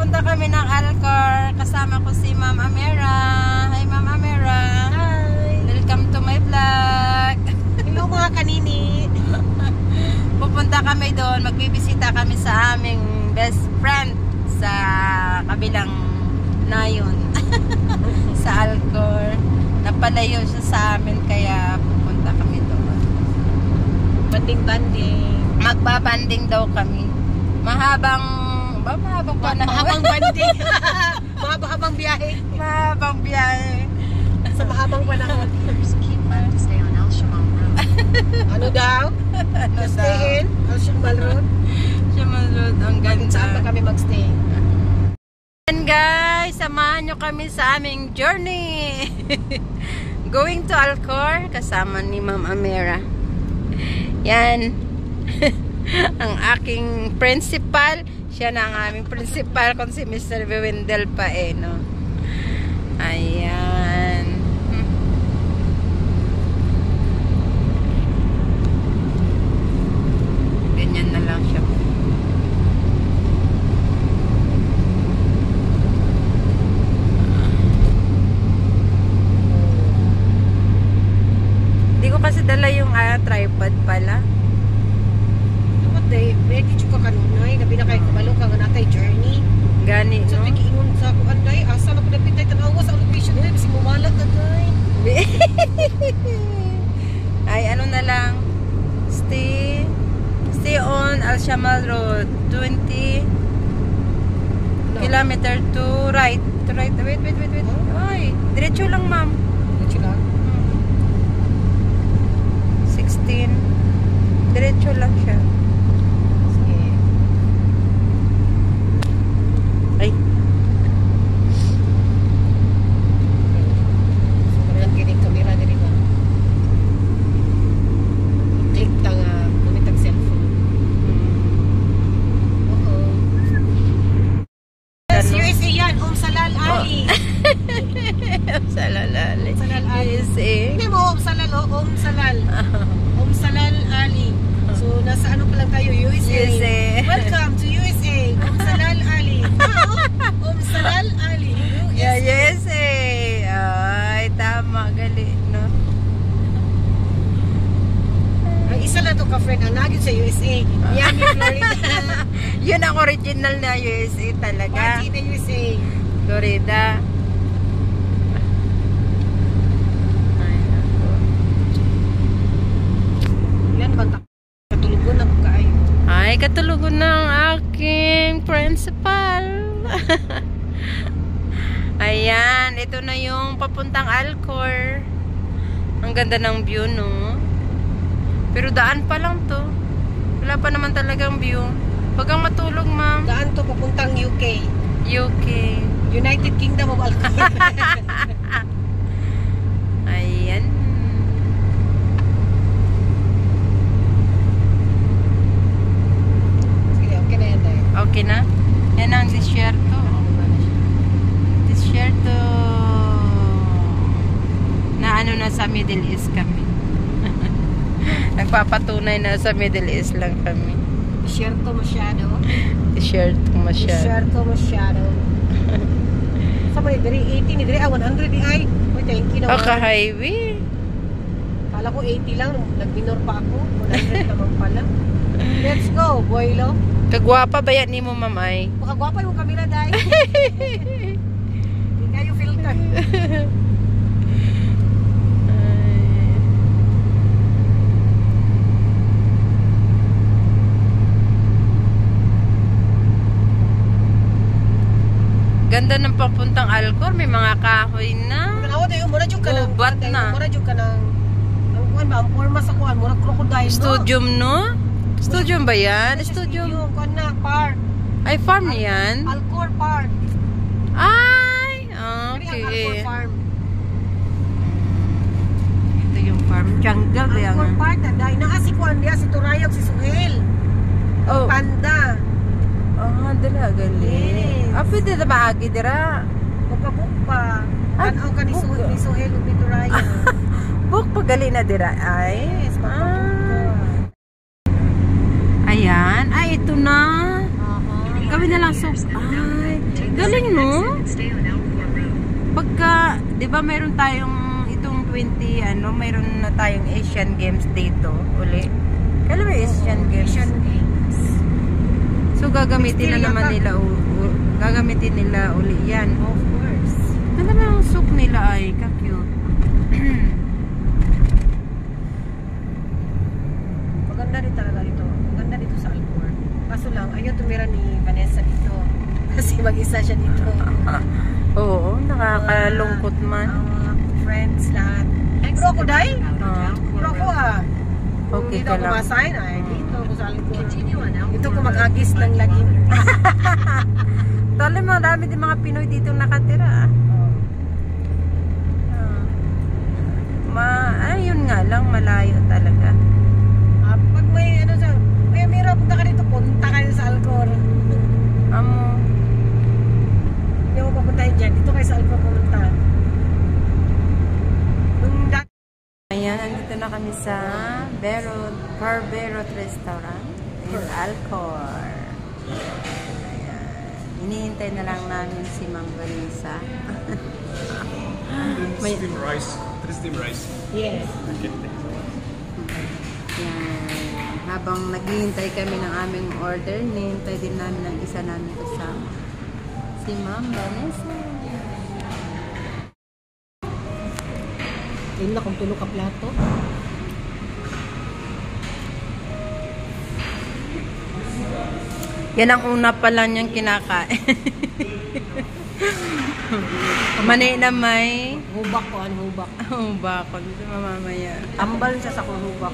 Pupunta kami ng Alcor. Kasama ko si Ma'am Amera. Hi Ma'am Amera. Hi. Welcome to my vlog. Hello mga kanini. Pupunta kami doon. Magbibisita kami sa aming best friend sa kabilang nayon. Sa Alcor. Napalayo siya sa amin kaya pupunta kami doon. Banding-banding. Magbabanding daw kami. Mahabang panahon. Mahabang banding. Mahabang biyahe. Mahabang biyahe. Sa mahabang panahon. Ano daw? Ano Stay in? Al-Shamal Road? Shamal Road. Ang ganda. Saan ba kami magstay? And guys, samahan nyo kami sa aming journey. Going to Alcor. Kasama ni Ma'am Amera. Yan. Ang aking principal. Siya na ang aming principal kung si Mr. Bewendel pa eh, no? Ayan. Ganyan na lang siya. Hindi ko kasi dala yung tripod pala. Ready ka kanunay, gabi na kayo kabalo ka nga natay journey. Gani, So, no? tigiingon sa ako, anday, asa na ko napitay tanawa sa location day, kasi mumalat na day. Ay, ano na lang. Stay on Al-Shamal Road. 20 kilometer to right. To right. Wait. Ay, diretso lang, ma'am. Diretso lang? 16. Diretso lang siya. Ay. Sobrang kinig kamera diri ba? Click ta nga gamit ang cellphone. Oo. Yes, USA yan, Salal Ali. Salal Ali. Salal Ali. USA. Hindi mo Salal, Salal. Salal Ali. So nasa ano pa lang tayo, USA. Welcome to USA. Salal Ali. Salal Ali. Yeah, USA. Ay, tama. Gali, no? Ang isa na to ka-friend, ang nagyo sa USA. Miami, Florida. Yun ang original na USA talaga. Party na USA. Florida. Ay, ako. Yan ba? Katulugon na ko kaayo. Ay, katulugon ng aking principal. Ayan, ito na yung papuntang Alcor. Ang ganda ng view, no? Pero daan pa lang to. Wala pa naman talagang view. Huwag kang matulog, ma'am. Daan to papuntang UK. UK. United Kingdom of Alcor. Ayan. Sige, okay na yan tayo. Okay na? Yan ang disyerto. Disyerto. Na ano na sa Middle East kami. Nagpapatunay na sa Middle East lang kami. Disyerto masyado. Disyerto masyado. Disyerto masyado. Sa mga diri 80 ni diri 100 di ay. Oy, thank you naman. Highway. Kala ko 80 lang, nag-minor pa ako. 100 naman pala. Let's go, boylo. Kagwapa ba yan ni mo, mamay? Makagwapa yung kamera, dahil. Hindi kayo filter. Ganda ng papuntang Alcor. May mga kahoy na. Awa tayo, mura dyan ka ng... Ubat na. Mura dyan ka ng... Ang kuhan ba? Ang forma sa kuhan. Mura crocodile, no? Studium, no? Studium ba yan? Studium. Kuhan na, park. Ay, farm yan? Alcor Park. Ay, Alcor okay. Farm. Ito yung farm. Jungle ba yan? Alcor Park, dahil si kuhan niya, si Turayog, si Suhel. Oh. Panda. Ah, dala, galing. Yes. Pwede na maagi dira. Magkabuk pa. Ay, Tanaw ka ni book. Suhel, ni Turayog. Buk, pagali na dira. Ay. Yes, magkabuk. Ayan. Ay, ito na. Oo. Gawin na lang soup. Ay. mayroon tayong itong 20, mayroon na tayong Asian Games dito uli. Kailan ba Asian Games? Asian Games. So gagamitin na naman nila gagamitin nila uli yan. Of course. Ano ba yung soup nila ay ka-cute. Maganda rin talaga dito. Maganda dito sa Alcor. Kaso lang, ayaw tumira ni Vanessa dito. Kasi mag-isa siya dito. Oo, nakakalungkot man. Ang mga friends lahat. Pero ako, Day? Pero ako, Okay dito ka ako lang. masign, dito ako sa Alcor. Dito ako mag-agis ng lagim. Tali, marami din mga Pinoy dito nakatira. Ayun nga lang, malayo talaga. Pag may Mira, punta ka dito, punta kayo sa Alcor. Hindi ako papuntahin dyan. Dito kayo sa Alcor pumunta. Ayan, nandito na kami sa Barberot Restaurant in Alcor. Ayan. Hinihintay na lang namin si Ma'am Vanessa. Steam rice. Steam rice. Yes. Yan. Habang naghihintay kami ng aming order, hinihintay din namin ng isa namin kasama. Si Ma'am Vanessa. Ayun na kung tulog ka plato. Yan ang una pa lang niyang kinakain. Mani na may Hubak ko, hubak. hubak. Dito mamamaya. Tambal siya sa hubak.